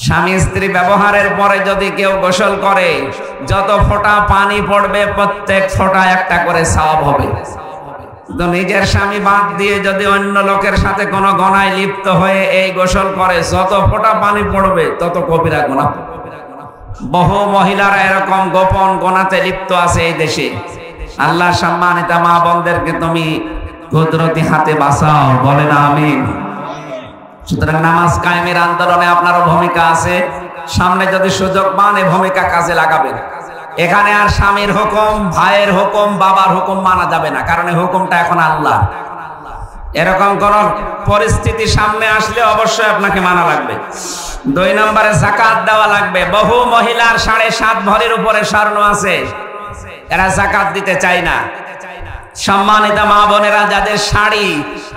স্বামী স্ত্রী ব্যবহারের পরে যদি কেউ গোসল করে, যত ফোঁটা পানি পড়বে প্রত্যেক ফোঁটা একটা করে সওয়াব হবে। তো নিজের স্বামী বাদ দিয়ে যদি অন্য লোকের সাথে কোনো গুনাহে লিপ্ত হয়ে এই গোসল করে, যত ফোঁটা পানি পড়বে তত কবিরা গুনাহ। বহু মহিলারা এরকম গোপন গুনাহে লিপ্ত আছে এই দেশে। আল্লাহ সম্মানিতা মা বোনদেরকে তুমি কুদরতি হাতে বাঁচাও, বলেন আমিন। সুতরাং নামাজ কায়েমের আন্দোলনে আপনারও ভূমিকা আছে। সামনে যদি সুযোগ পান এই ভূমিকা কাজে লাগাবেন। এখানে আর স্বামীর হুকুম, ভাইয়ের হুকুম, বাবার হুকুম মানা যাবে না, কারণ এই হুকুমটা এখন আল্লাহ। এরকম কোন পরিস্থিতি সামনে আসলে অবশ্যই আপনাকে মানা লাগবে। 2 নম্বরে যাকাত দেওয়া লাগবে। বহু মহিলার 7.5 ভরির উপরে স্বর্ণ আছে, এরা যাকাত দিতে চায় না। সম্মানিতা মা বোনেরা, যাদের শাড়ি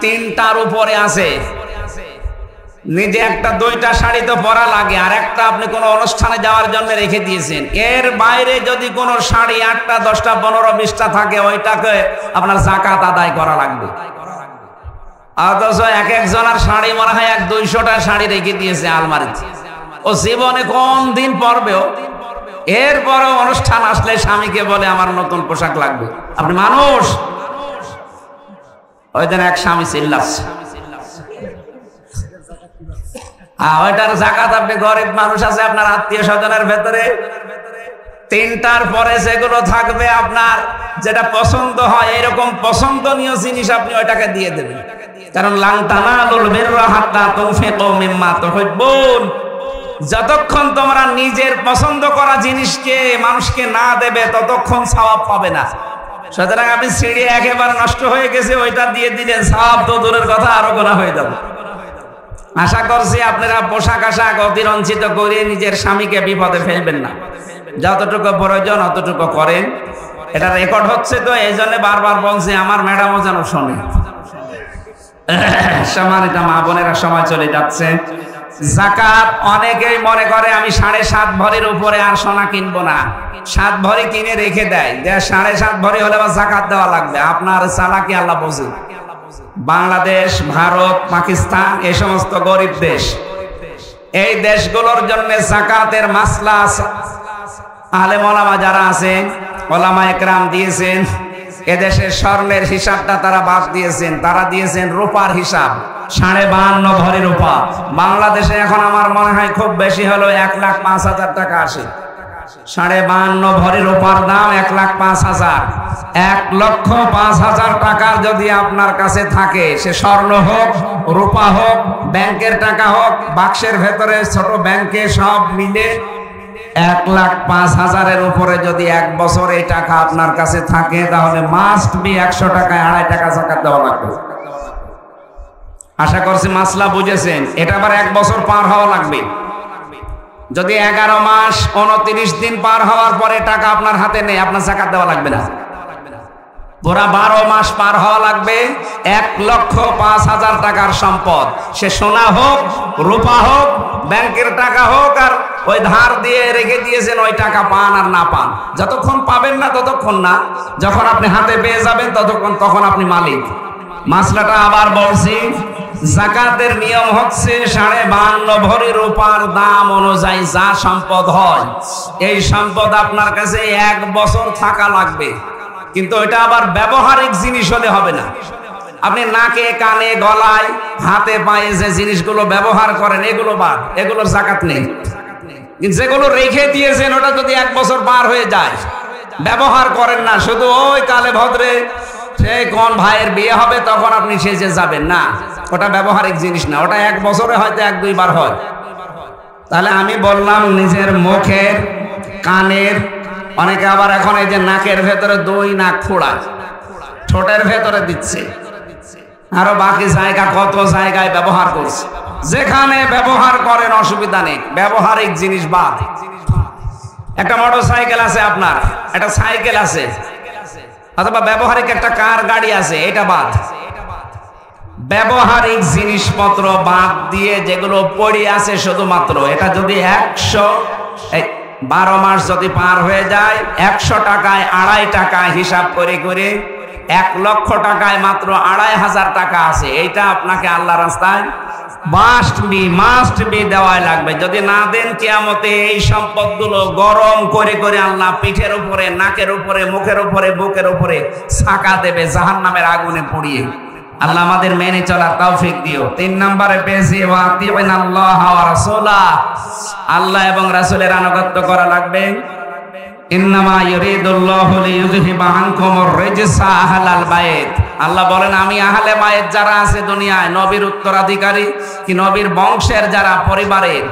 3টার উপরে আছে, নিজে একটা 2টা শাড়ি তো পরা লাগে, আর একটা আপনি কোনো অনুষ্ঠানে যাওয়ার জন্য রেখে দিয়েছেন, এর বাইরে যদি কোনো শাড়ি 8টা 10টা 15 20টা থাকে, ওইটাকে আপনার যাকাত আদায় করা লাগবে। অথচ এক একজনের শাড়ি মনে হয় 100-200টা শাড়ি রেখে দিয়েছে আলমারিতে, ও জীবনে কোন দিন পরবেও, এরপরও অনুষ্ঠান আসলে স্বামীকে বলে আমার নতুন পোশাক লাগবে। আপনি মানুষ? ওই দিন এক স্বামী চিল্লাচ্ছে, ওইটার যাকাত আপনি গরিব মানুষ আছে আপনার আত্মীয় স্বজনের ভেতরে, 3টার পরে যেগুলো থাকবে আপনার যেটা পছন্দ হয়, এরকম পছন্দনীয় জিনিস আপনি ওইটাকে দিয়ে দেবেন। কারণ লান তানালুল বিররা হাত্তা তুনফিকু মিম্মা তুহিব্বুন, যতক্ষণ তোমরা নিজের পছন্দ করা জিনিসকে মানুষকে না দেবে ততক্ষণ সওয়াব পাবে না। সুতরাং আপনি সিঁড়ি একেবারে নষ্ট হয়ে গেছে, ওইটা দিয়ে দিলেন, সওয়াব তো দূরের কথা আরো গুনাহ হয়ে যাবে। আশা করছি আপনারা পোশাক আশাক অতিরঞ্ছিত করে নিজের স্বামীকে বিপদে ফেলবেন না। যতটুকু প্রয়োজন অতটুকু করেন। এটা রেকর্ড হচ্ছে তো, এই জন্য বারবার বলছি, আমার ম্যাডামও যেন শোনে। সম্মানিত মা বোনেরা, সময় চলে যাচ্ছে। যাকাত অনেকেই মনে করে আমি 7.5 ভরির উপরে আর সোনা কিনবো না, 7 ভরি কিনে রেখে দেয়, যে 7.5 ভরি হলে আবার যাকাত দেওয়া লাগবে। আপনার চালাকি আল্লাহ বোঝে। বাংলাদেশ, ভারত, পাকিস্তান, এই সমস্ত গরিব দেশ, এই দেশগুলোর জন্য যাকাতের মাসলা আলেম ওলামা যারা আছেন, ওলামা একরাম দিয়েছেন। এদেশের স্বর্ণের হিসাবটা তারা বাদ দিয়েছেন, তারা দিয়েছেন রূপার হিসাব। 52.5 ভরি রূপা বাংলাদেশে এখন আমার মনে হয় খুব বেশি হলো 1,05,000 টাকা আসে। 52.5 ভরি রূপার দাম 1,05,000। 1,05,000 টাকার যদি আপনার কাছে থাকে, সে স্বর্ণ হোক, রূপা হোক, ব্যাংকের টাকা হোক, বাক্সের ভেতরে ছোট ব্যাংকে, সব মিলে 1,05,000-এর উপরে যদি 1 বছর এই টাকা আপনার কাছে থাকে, তাহলে মাস্ট বি 100 টাকায় 2.5 টাকা যাকাত দেওয়া লাগবে। আশা করছি মাসলা বুঝেছেন। এটা আবার 1 বছর পার হওয়া লাগবে। যদি 11 মাস 29 দিন পার হওয়ার পরে টাকা আপনার হাতে নেই, আপনার যাকাত দেওয়া লাগবে না। পুরা 12 মাস পার হওয়া লাগবে। 1,05,000 টাকার সম্পদ, সে সোনা হোক, রূপা হোক, ব্যাংকের টাকা হোক, আর ওই ধার দিয়ে রেখে দিয়েছেন, ওই টাকা পান আর না পান, যতক্ষণ পাবেন না ততক্ষণ না, যখন আপনি হাতে পেয়ে যাবেন তখন আপনি মালিক। মাসলাটা আবার বলছি, যাকাতের নিয়ম হচ্ছে 52.5 ভরি রূপার দাম অনুযায়ী যা সম্পদ হয়, এই সম্পদ আপনার কাছে 1 বছর থাকা লাগবে। কিন্তু এটা আবার ব্যবহারিক জিনিস হলে হবে না। আপনি নাকে, কানে, গলায়, হাতে, পায়ে যে জিনিসগুলো ব্যবহার করেন, এগুলো বাদ, এগুলোর যাকাত নেই। কিন্তু যেগুলো রেখে দিয়েছেন, ওটা যদি 1 বছর পার হয়ে যায়, ব্যবহার করেন না, শুধু ওই কালে ভদ্রে সেই কোন ভাইয়ের বিয়ে হবে তখন আপনি সেজে যাবেন না, ওটা ব্যবহারিক জিনিস না, ওটা 1 বছরে হয়তো 1-2 বার হয়। তাহলে আমি বললাম নিজের মুখের, কানের, অনেকে আবার এখন এই যে নাকের ভেতরে 2 নাক ফোড়ায়, ঠোঁটের ভেতরে দিচ্ছে, আরো বাকি জায়গা কত জায়গায় ব্যবহার করছে। যেখানে ব্যবহার করেন অসুবিধা নেই, ব্যবহারিক জিনিস বাদ। একটা মোটর সাইকেল আছে আপনার, একটা সাইকেল আছে, অথবা ব্যবহারিক একটা কার, গাড়ি আছে, এটা বাদ। ব্যবহারিক জিনিসপত্র বাদ দিয়ে যেগুলো পড়ে আছে শুধুমাত্র, এটা যদি 12 মাস যদি পার হয়ে যায়, 100 টাকায় 2.5 টাকা হিসাব করে করে 1 লক্ষ টাকায় মাত্র 2,500 টাকা আছে, এইটা আপনাকে আল্লাহর রাস্তায় মাস্ট বি দেওয়াই লাগবে। যদি না দেন কিয়ামতে এই সম্পদগুলো গরম করে করে আল্লাহ পিঠের উপরে, নাকের উপরে, মুখের উপরে, বুকের উপরে ছাকা দেবে জাহান্নামের আগুনে পুড়িয়ে। আল্লাহ আমাদের মেনে চলার তৌফিক দিও। 3 নম্বরে পেয়েছি ওয়াতিউনাল্লাহ ওয়া রাসূলা, আল্লাহ এবং রাসূলের আনুগত্য করা লাগবে। ইন্নামা ইউরিদুল্লাহু লিইউযহিবা আনকুমুর রিজসা আহলাল বাইত, আল্লাহ বলেন আমি আহলে বাইত যারা আছে দুনিয়ায়, নবীর উত্তরাধিকারী কি নবীর বংশের যারা পরিবারের,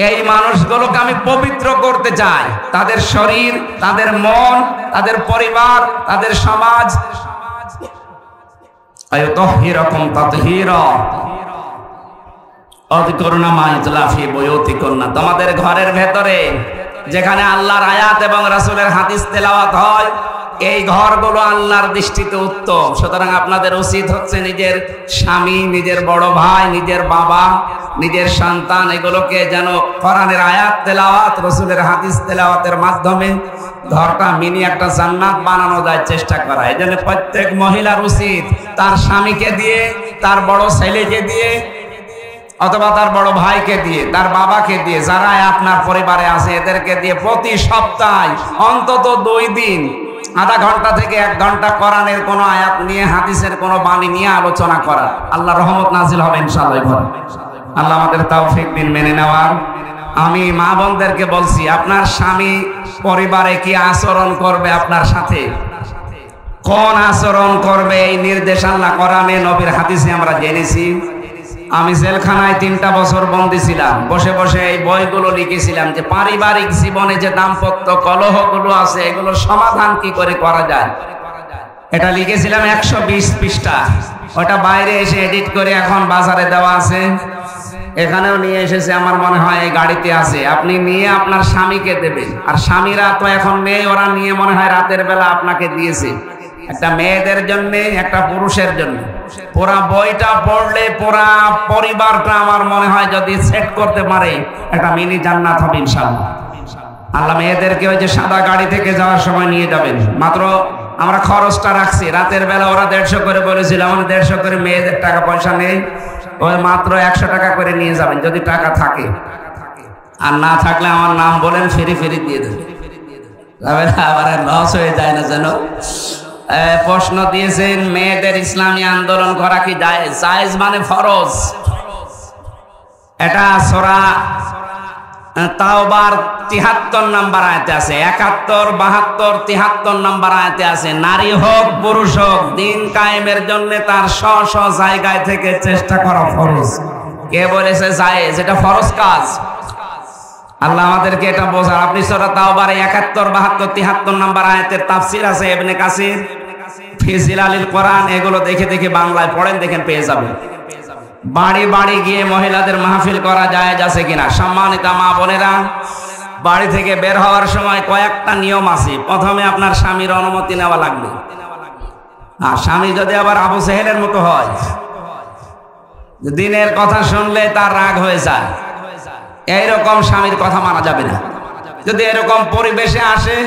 এই মানুষগুলোকে আমি পবিত্র করতে চাই। তাদের শরীর, তাদের মন, তাদের পরিবার, তাদের সমাজ। আয়াতাহহিরাকুম তাতহীরা, আযকুরনা মা ইউতলা ফি বুয়ুতিকুন্না, তোমাদের ঘরের ভেতরে যেখানে আল্লাহর আয়াত এবং রাসূলের হাদিস তেলাওয়াত হয়, এই ঘরগুলো আল্লাহর দৃষ্টিতে উত্তম। সুতরাং আপনাদের উচিত হচ্ছে নিজের স্বামী, নিজের বড় ভাই, নিজের বাবা, নিজের সন্তান, এগুলোকে যেন কোরআনের আয়াত তেলাওয়াত, রাসূলের হাদিস তেলাওয়াতের মাধ্যমে ঘরটা মিনি একটা জান্নাত বানানো যায় চেষ্টা করা। এই জন্য প্রত্যেক মহিলার উচিত তার স্বামীকে দিয়ে, তার বড় ছেলেকে দিয়ে, অথবা তার বড় ভাইকে দিয়ে, তার বাবাকে দিয়ে, যারা আপনার পরিবারে আছে এদেরকে দিয়ে প্রতি সপ্তাহে অন্তত 2 দিন আধা ঘন্টা থেকে 1 ঘন্টা কোরআনের কোনো আয়াত নিয়ে, হাদিসের কোনো বাণী নিয়ে আলোচনা করা। আল্লাহ রহমত নাজিল হবে ইনশাআল্লাহ। আল্লাহ আমাদের তৌফিক দিন মেনে নেওয়ার। আমি মা বোনদেরকে বলছি, আপনার স্বামী পরিবারে কি আচরণ করবে আপনার সাথে, কোন আচরণ করবে, এই নির্দেশ আল্লাহ কোরআনে, নবীর হাদিসে আমরা জেনেছি। আমি জেলখানায় 3টা বছর বন্দী ছিলাম, বসে বসে এই বইগুলো লিখেছিলাম যে পারিবারিক জীবনে যে দাম্পত্য কলহগুলো আছে এগুলোর সমাধান কি করে করা যায়। এটা লিখেছিলাম 120 পৃষ্ঠা। ওটা বাইরে এসে এডিট করে এখন বাজারে দেওয়া আছে, এখানেও নিয়ে এসেছে, আমার মনে হয় এই গাড়িতে আছে। আপনি নিয়ে আপনার স্বামীকে দেবেন। আর স্বামীরা তো এখন নেই, ওরা নিয়ে মনে হয় রাতের বেলা আপনাকে দিয়েছে। একটা মেয়েদের জন্য, একটা পুরুষের জন্য। পুরা বইটা পড়লে পুরা পরিবারটা আমার মনে হয় যদি সেট করতে পারে একটা মিনি জান্নাত হবে ইনশাআল্লাহ। আল্লাহ মেয়েদেরকে ওই যে সাদা গাড়ি থেকে যাওয়ার সময় নিয়ে যাবেন। মাত্র আমরা খরচটা রাখছি, রাতের বেলা ওরা 150 করে বলেছিল, আমার 150 করে মেয়েদের টাকা পয়সা নেই, ওই মাত্র 100 টাকা করে নিয়ে যাবেন যদি টাকা থাকে। আর না থাকলে আমার নাম বলেন, ফেরি দিয়ে দেবেন। আবার লস হয়ে যায় না যেন। প্রশ্ন দিয়েছেন মেয়েদের ইসলামী আন্দোলন করা কি জায়েজ? জায়েজ মানে ফরজ। এটা সূরা তাওবার 73 নম্বর আয়াতে আছে, 71, 72, 73 নম্বর আয়াতে আছে। নারী হোক পুরুষ হোক, দিন কায়েমের জন্য তার স্ব জায়গায় থেকে চেষ্টা করা ফরজ। কে বলেছে জায়েজ? এটা ফরজ কাজ। আল্লাহ আমাদেরকে এটা বোঝার। আপনি সূরা তাওবার 71, 72, 73 নম্বর আয়াতের তাফসীর আছে ইবনে কাসির, ফি জিলালিল কোরআন, এগুলো দেখে দেখে বাংলায় পড়েন, দেখেন পেয়ে যাবেন। বাড়ি বাড়ি গিয়ে মহিলাদের মাহফিল করা জায়েজ আছে কিনা? সম্মানিত মা বোনেরা, বাড়ি থেকে বের হওয়ার সময় কয়েকটা নিয়ম আছে। প্রথমে আপনার স্বামীর অনুমতি নেওয়া লাগবে। আর স্বামী যদি আবার আবু সেহেলের মতো হয়, দিনের কথা শুনলে তার রাগ হয়ে যায়, এইরকম স্বামীর কথা মানা যাবে না। যদি এরকম পরিবেশে আসে,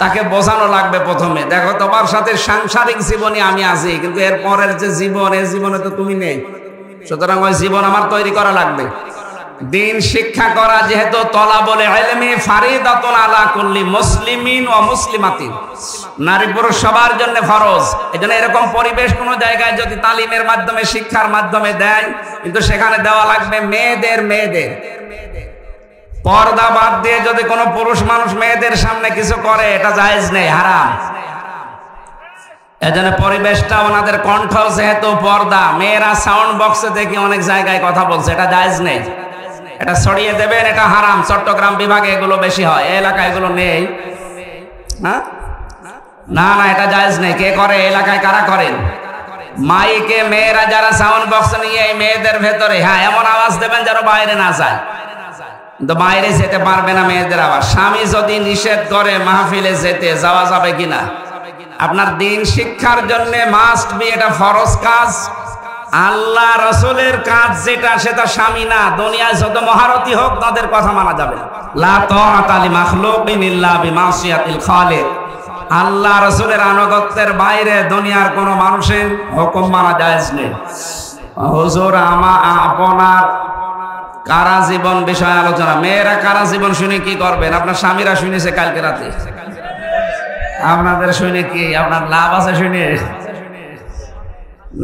তাকে বোঝানো লাগবে প্রথমে, দেখো তোমার সাথে সাংসারিক জীবনে আমি আছি, কিন্তু এর পরের যে জীবন, এই জীবনে তো তুমি নেই। সুতরাং ওই জীবন আমার তৈরি করা লাগবে। দিন শিক্ষা করা যেহেতু তলাবুল ইলমি ফারিদাতুন আলা কুল্লি মুসলিমিন ওয়া মুসলিমাতিন, নারী পুরুষ সবার জন্য ফরজ। এজন্য এরকম পরিবেশ কোনো জায়গায় যদি তালিমের মাধ্যমে, শিক্ষার মাধ্যমে দেয়, কিন্তু সেখানে দেওয়া লাগবে মেয়েদের। পর্দা বাদ দিয়ে যদি কোনো পুরুষ মানুষ মেয়েদের সামনে কিছু করে, এটা জায়েজ নেই, হারাম। এজন্য পরিবেশটা, ওনাদের কণ্ঠ যেহেতু পর্দা, মেয়েরা সাউন্ড বক্সে দেখি অনেক জায়গায় কথা বলছে, এটা জায়েজ নেই, এটা ছড়িয়ে দেবেন, এটা হারাম। চট্টগ্রাম বিভাগে এগুলো বেশি হয়, এই এলাকায় এগুলো নেই। হ্যাঁ, না, এটা জায়েজ নেই। কে করে? এলাকায় কারা করেন? মাইকে মেয়েরা যারা সাউন্ড বক্স নিয়ে এই মেয়েদের ভেতরে, হ্যাঁ, এমন আওয়াজ দেবেন যেন বাইরে না যায়, কিন্তু বাইরে যেতে পারবে না মেয়েদের আওয়াজ। স্বামী যদি নিষেধ করে মাহফিলে যেতে, যাওয়া যাবে কিনা? আপনার দিন শিক্ষার জন্য মাস্ট বি, এটা ফরজ কাজ। আল্লাহ রাসূলের কাজ যেটা, সেটা স্বামী না। দুনিয়ায় যত মহারথী হোক, তাদের কথা মানা যাবে না। লা তাআতা লি মাখলুকিন ইল্লা বিমাসিয়াতিল খালিক। আল্লাহ রাসূলের আনুগত্যের বাইরে দুনিয়ার কোনো মানুষের হুকুম মানা জায়েজ নেই। হুজুর আপনার কারা জীবন বিষয়ে আলোচনা। মেয়েরা কারা জীবন শুনে কি করবেন? আপনার স্বামীরা শুনেছে কালকে রাতে, আপনাদের শুনে কি আপনার লাভ আছে শুনে?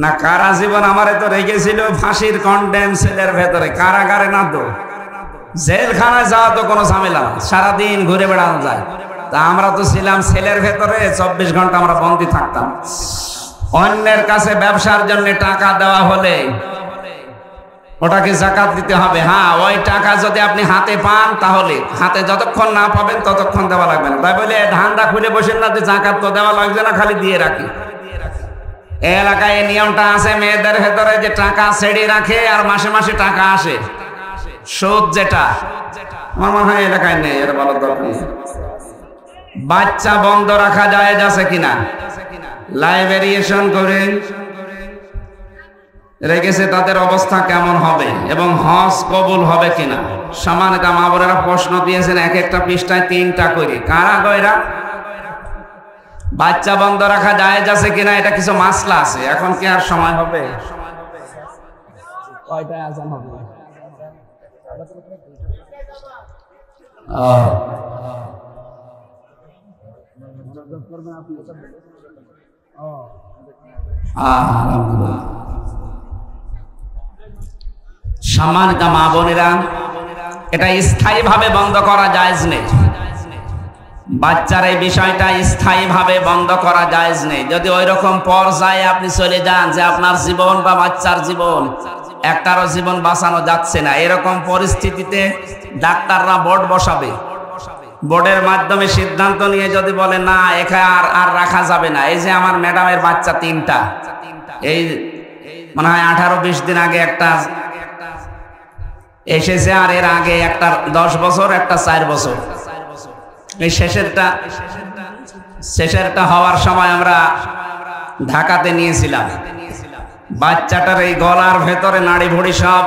না, কারা জীবন আমারে তো রেখেছিল ফাঁসির কন্ডেম সেলের ভেতরে, কারাগারে না তো জেলখানায় যাওয়া তো কোনো ঝামেলা না, সারাদিন ঘুরে বেড়ানো যায়। তা আমরা তো ছিলাম সেলের ভেতরে, 24 ঘন্টা আমরা বন্দী থাকতাম। অন্যের কাছে ব্যবসার জন্য টাকা দেওয়া হলে ওটাকে যাকাত দিতে হবে। হ্যাঁ, ওই টাকা যদি আপনি হাতে পান তাহলে, হাতে যতক্ষণ না পাবেন ততক্ষণ দেওয়া লাগবে না। তাই বলে ধান্দা খুলে বসেন না যে যাকাত তো দেওয়া লাগবে না, খালি দিয়ে রাখি। এই এলাকায় এই নিয়মটা আছে মেয়েদের ভেতরে যে টাকা ছেড়ে রাখে আর মাসে মাসে টাকা আসে, সুদ যেটা। আমার মনে হয় এলাকায় নেই, এর বলার দরকার নেই। বাচ্চা বন্ধ রাখা যায় আছে কিনা লাইভেরিয়েশন করে রেখেছে, তাদের অবস্থা কেমন হবে এবং হজ কবুল হবে কিনা? সম্মানিত মা বোনেরা প্রশ্ন দিয়েছেন, এক একটা পৃষ্ঠায় 3টা করে। কারা গয়রা বাচ্চা বন্ধ রাখা যায় আছে কিনা, এটা কিছু মাসলা আছে। এখন কি আর সময় হবে? কয়টায় আজান হবে? সম্মানিত মা বোনেরা, এটা স্থায়ীভাবে বন্ধ করা জায়েজ নেই। বাচ্চার এই বিষয়টা স্থায়ীভাবে বন্ধ করা জায়েজ নেই। যদি ওই রকম পর্যায়ে আপনি চলে যান যে আপনার জীবন বা বাচ্চার জীবন, একটারও জীবন বাঁচানো যাচ্ছে না, এরকম পরিস্থিতিতে ডাক্তাররা বোর্ড বসাবে। বোর্ডের মাধ্যমে সিদ্ধান্ত নিয়ে যদি বলে না এখানে আর রাখা যাবে না। এই যে আমার ম্যাডামের বাচ্চা 3টা, এই মনে হয় 18-20 দিন আগে একটা এসেছে, আর এর আগে একটা 10 বছর, একটা 4 বছর। এই শেষেরটা হওয়ার সময় আমরা ঢাকাতে নিয়েছিলাম। বাচ্চাটার এই গলার ভেতরে নাড়ি ভুড়ি সব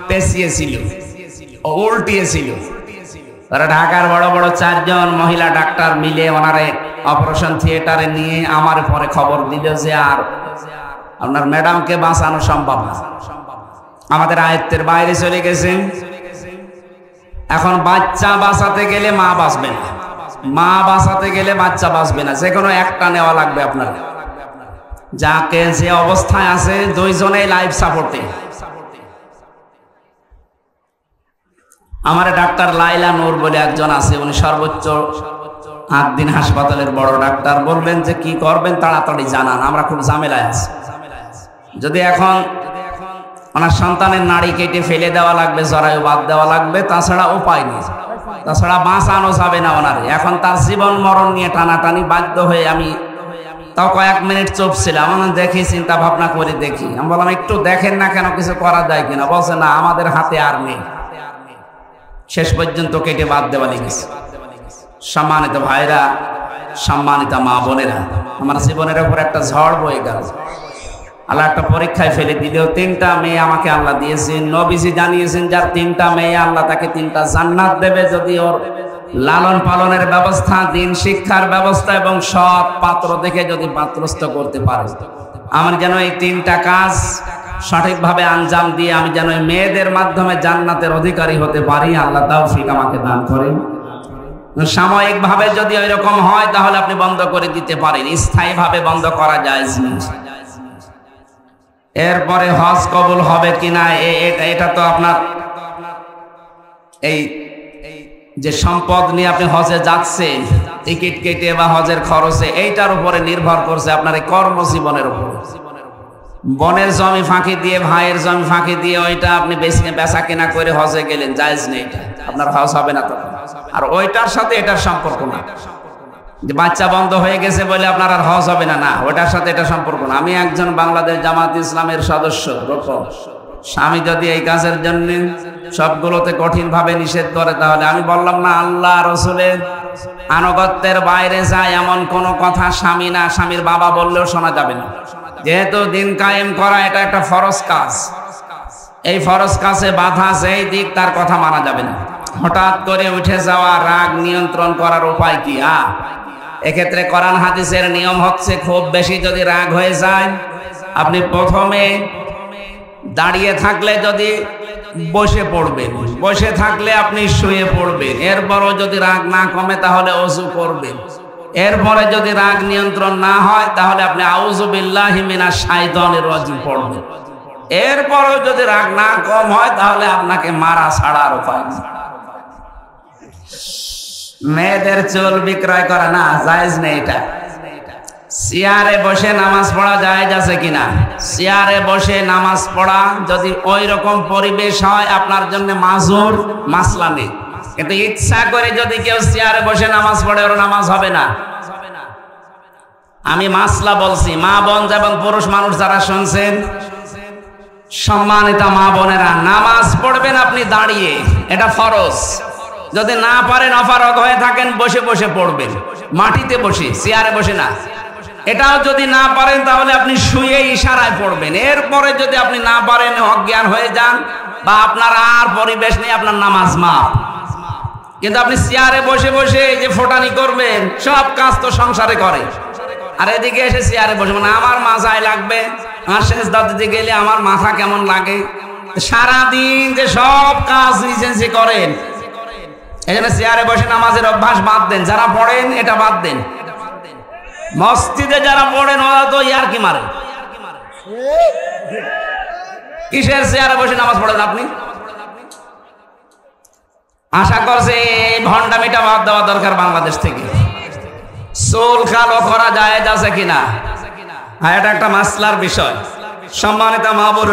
পেঁচিয়েছিল, উল্টিয়েছিল। তারা ঢাকার বড় বড় 4 জন মহিলা ডাক্তার মিলে ওনারে অপারেশন থিয়েটারে নিয়ে আমার পরে খবর দিল যে আর আপনার ম্যাডামকে বাঁচানো সম্ভব না, আমাদের আয়ত্তের বাইরে চলে গেছেন। এখন বাচ্চা বাঁচাতে গেলে মা বাঁচবে না, মা বাঁচাতে গেলে বাচ্চা বাঁচবে না, যে কোনো একটা নেওয়া লাগবে আপনার। যাকে যে অবস্থায় আছে 2 জনেই লাইফ সাপোর্টে। আমার ডাক্তার লাইলা নূর বলে একজন আছে, উনি সর্বোচ্চ 8 দিন হাসপাতালের বড় ডাক্তার। বলবেন যে কি করবেন তাড়াতাড়ি জানান, আমরা খুব ঝামেলায় আছি। যদি এখন ওনার সন্তানের নাড়ি কেটে ফেলে দেওয়া লাগবে, জরায়ু বাদ দেওয়া লাগবে, তাছাড়া উপায় নেই, তাছাড়া বাঁচানো যাবে না ওনারে। এখন তার জীবন মরণ নিয়ে টানাটানি, বাধ্য হয়ে আমি তাও কয়েক মিনিট চুপ ছিলাম। দেখি, চিন্তা ভাবনা করে দেখি। আমি বললাম একটু দেখেন না কেন, কিছু করা যায় কিনা। বলছে না, আমাদের হাতে আর নেই। শেষ পর্যন্ত কেটে বাদ দেওয়া লেগেছে। সম্মানিত ভাইরা, সম্মানিত মা বোনেরা, আমার জীবনের উপর একটা ঝড় বয়ে গেল। আল্লাহ একটা পরীক্ষায় ফেলে দিলেও 3টা মেয়ে আমাকে আল্লাহ দিয়েছেন। নবীজি জানিয়েছেন যার 3টা মেয়ে আল্লাহ তাকে 3টা জান্নাত দেবে, যদি ওর লালন পালনের ব্যবস্থা, দিন শিক্ষার ব্যবস্থা এবং সৎ পাত্র দেখে যদি পাত্রস্থ করতে পারে। আমার যেন এই 3টা কাজ সঠিকভাবে আঞ্জাম দিয়ে আমি যেন এই মেয়েদের মাধ্যমে জান্নাতের অধিকারী হতে পারি। আল্লাহ তৌফিক আমাকে দান করেন। সাময়িকভাবে যদি ওইরকম হয় তাহলে আপনি বন্ধ করে দিতে পারেন, স্থায়ীভাবে বন্ধ করা জায়েজ নেই। এরপরে হজ কবুল হবে কিনা, এটা তো আপনার এই যে সম্পদ নিয়ে আপনি হজে যাচ্ছেন, টিকিট কেটে বা হজের খরচে, এইটার উপরে নির্ভর করছে আপনার এই কর্মজীবনের উপরে। বোনের জমি ফাঁকি দিয়ে, ভাইয়ের জমি ফাঁকি দিয়ে ওইটা আপনি বেচা কেনা করে হজে গেলেন, জায়েজ নেই, আপনার হজ হবে না তখন। আর ওইটার সাথে এটার সম্পর্ক না যে বাচ্চা বন্ধ হয়ে গেছে বলে আপনার আর হজ হবে না, না, ওটার সাথে এটা সম্পর্ক না। আমি একজন বাংলাদেশ জামাত ইসলামের সদস্য। স্বামী যদি এই কাজের জন্য সবগুলোতে কঠিনভাবে নিষেধ করে, তাহলে আমি বললাম না আল্লাহ রসুলের আনুগত্যের বাইরে যায় এমন কোনো কথা স্বামী না স্বামীর বাবা বললেও শোনা যাবে না। যেহেতু দিন কায়েম করা এটা একটা ফরজ কাজ, এই ফরজ কাজে বাধা যেই দিক তার কথা মানা যাবে না। হঠাৎ করে উঠে যাওয়া রাগ নিয়ন্ত্রণ করার উপায় কি? এক্ষেত্রে কোরআন হাদিসের নিয়ম হচ্ছে খুব বেশি যদি রাগ হয়ে যায়, আপনি প্রথমে দাঁড়িয়ে থাকলে যদি বসে পড়বেন, বসে থাকলে আপনি শুয়ে পড়বেন, এরপরও যদি রাগ না কমে তাহলে ওযু করবেন, এরপরে যদি রাগ নিয়ন্ত্রণ না হয় তাহলে আপনি আউযু বিল্লাহি মিনাশ শাইতানির রাজিম পড়বেন, এরপরেও যদি রাগ না কম হয় তাহলে আপনাকে মারা ছাড়া আর উপায় নেই। মেয়েদের চুল বিক্রয় করা না জায়েজ নেই। এটা চেয়ারে বসে নামাজ পড়া জায়েজ আছে কিনা? চেয়ারে বসে নামাজ পড়া যদি ওই রকম পরিবেশ হয় আপনার জন্য মাজুর, মাসলা নেই। কিন্তু ইচ্ছা করে যদি কেউ চেয়ারে বসে নামাজ পড়ে ওর নামাজ হবে না। আমি মাসলা বলছি, মা বোন এবং পুরুষ মানুষ যারা শুনছেন, সম্মানিত মা বোনেরা, নামাজ পড়বেন আপনি দাঁড়িয়ে, এটা ফরজ। যদি না পারেন, অপারগ হয়ে থাকেন, বসে বসে পড়বেন, মাটিতে বসে, চেয়ারে বসে না। এটাও যদি না পারেন তাহলে আপনি শুয়ে ইশারায় পড়বেন। এরপরে যদি আপনি না পারেন, অজ্ঞান হয়ে যান বা আপনার আর পরিবেশ নেই, আপনার নামাজ মাফ। কিন্তু আপনি চেয়ারে বসে বসে যে ফোটানি করবেন, সব কাজ তো সংসারে করে, আর এদিকে এসে চেয়ারে বসে মানে আমার মাথায় লাগবে, আমার সেজদা দিতে গেলে আমার মাথা কেমন লাগে। সারাদিন যে সব কাজ নিজে করেন, এই জন্য চেয়ারে বসে নামাজের অভ্যাস বাদ দেন। যারা পড়েন এটা বাদ দেন। মসজিদে যারা পড়েন ওরা তো ইয়ারকি মারে। কিসের চেয়ারে বসে নামাজ পড়েন আপনি? আশা করছে এই ভণ্ডামিটা বাদ দেওয়া দরকার বাংলাদেশ থেকে। চুল কালো করা জায়েজ আছে কিনা? হ্যাঁ, এটা একটা মাসলার বিষয়। সম্মানিত মা বোন,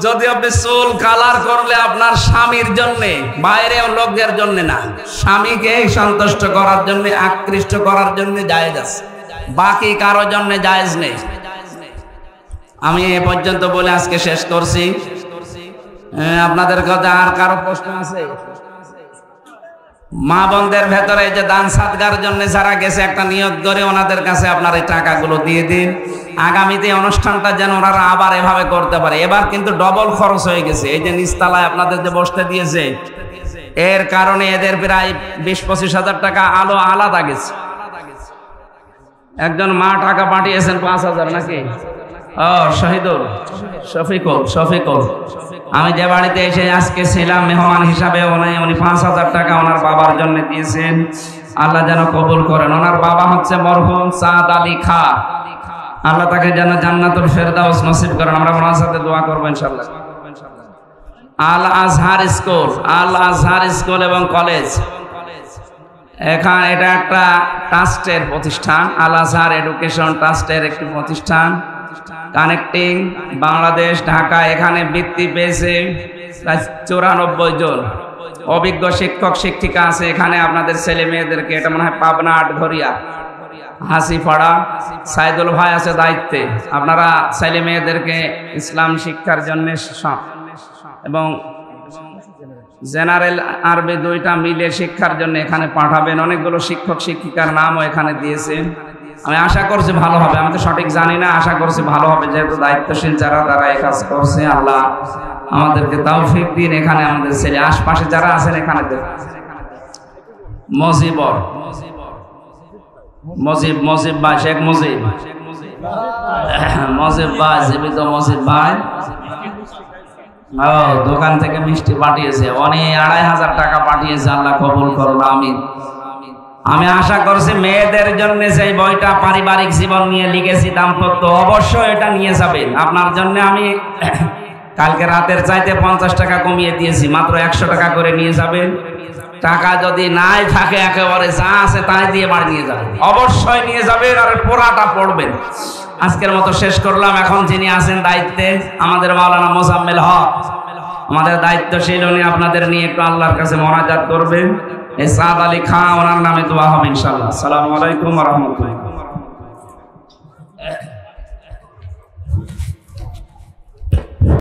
যদি আপনি চুল কালার করলে আপনার স্বামীর জন্য, বাইরেও লোকদের জন্য না, স্বামীকে সন্তুষ্ট করার জন্য, আকৃষ্ট করার জন্য জায়েজ আছে, বাকি কারো জন্য জায়েজ নেই। আমি এ পর্যন্ত বলে আজকে শেষ করছি। আপনাদের কাছে আর কারো প্রশ্ন আছে? মা বোনদের ভেতরে যে দান সাদগার জন্য যারা গেছে, একটা নিয়ত করে ওনাদের কাছে আপনার এই টাকাগুলো দিয়ে দিন। আগামীতে অনুষ্ঠানটা যেন ওনারা আবার এভাবে করতে পারে। এবার কিন্তু ডবল খরচ হয়ে গেছে। এই যে নিচতলায় আপনাদের যে বসতে দিয়েছে, এর কারণে এদের প্রায় 20-25 হাজার টাকা আলাদা গেছে। একজন মা টাকা পাঠিয়েছেন 5,000 নাকি? ও শহীদুল, শফিকুল। আমি যে বাড়িতে এসে আজকে ছিলাম মেহমান হিসাবে, উনি 5,000 টাকা ওনার বাবার জন্য দিয়েছেন। আল্লাহ যেন কবুল করেন। ওনার বাবা হচ্ছে মরহুম সাদ আলী খা। আল্লাহ তাকে যেন জান্নাতুল ফেরদাউস নসিব করেন। আমরা ওনার সাথে দোয়া করবো ইনশাআল্লাহ। আল আজহার স্কুল এবং কলেজ, এখানে এটা একটা ট্রাস্টের প্রতিষ্ঠান, আল আজহার এডুকেশন ট্রাস্টের একটি প্রতিষ্ঠান, কানেক্টিং বাংলাদেশ ঢাকা। এখানে বৃত্তি পেয়েছে প্রায় 94 জন অভিজ্ঞ শিক্ষক শিক্ষিকা আছে এখানে আপনাদের ছেলে মেয়েদেরকে। এটা মনে হয় পাবনা আটঘরিয়া হাসিপাড়া। সাইদুল ভাই আছে দায়িত্বে। আপনারা ছেলে মেয়েদেরকে ইসলাম শিক্ষার জন্য এবং জেনারেল আরবি দুইটা মিলে শিক্ষার জন্য এখানে পাঠাবেন। অনেকগুলো শিক্ষক শিক্ষিকার নামও এখানে দিয়েছেন। আমি আশা করছি ভালো হবে। আমি তো সঠিক জানি না, আশা করছি ভালো হবে, যেহেতু দায়িত্বশীল যারা তারা এই কাজ করছে। আল্লাহ আমাদেরকে তৌফিক দিন। এখানে আমাদের ছেলে আশপাশে যারা আছেন এখানে মজিব ভাই, শেখ মজিব ভাই, জীবিত মজিব ভাই দোকান থেকে মিষ্টি পাঠিয়েছে, উনি 2,500 টাকা পাঠিয়েছে। আল্লাহ কবুল করুন, আমিন। আমি আশা করছি মেয়েদের জন্য সেই বইটা পারিবারিক জীবন নিয়ে লিখেছি, দাম্পত্য, অবশ্যই এটা নিয়ে যাবেন আপনার জন্য। আমি কালকে রাতের চাইতে 50 টাকা কমিয়ে দিয়েছি, মাত্র 100 টাকা করে নিয়ে যাবেন। টাকা যদি নাই থাকে একেবারে যা আছে তাই দিয়ে বাড়ি নিয়ে যাবেন, অবশ্যই নিয়ে যাবেন, আর পোড়াটা পড়বেন। আজকের মতো শেষ করলাম। এখন যিনি আছেন দায়িত্বে, আমাদের মাওলানা মোজাম্মেল হক, আমাদের দায়িত্বশীল, উনি আপনাদের নিয়ে একটু আল্লাহর কাছে মোনাজাত করবেন। সাদ আলী খান, ওনার নামে দোয়া হবে ইনশাআল্লাহ। আসসালামু আলাইকুম ওয়া রাহমাতুল্লাহ।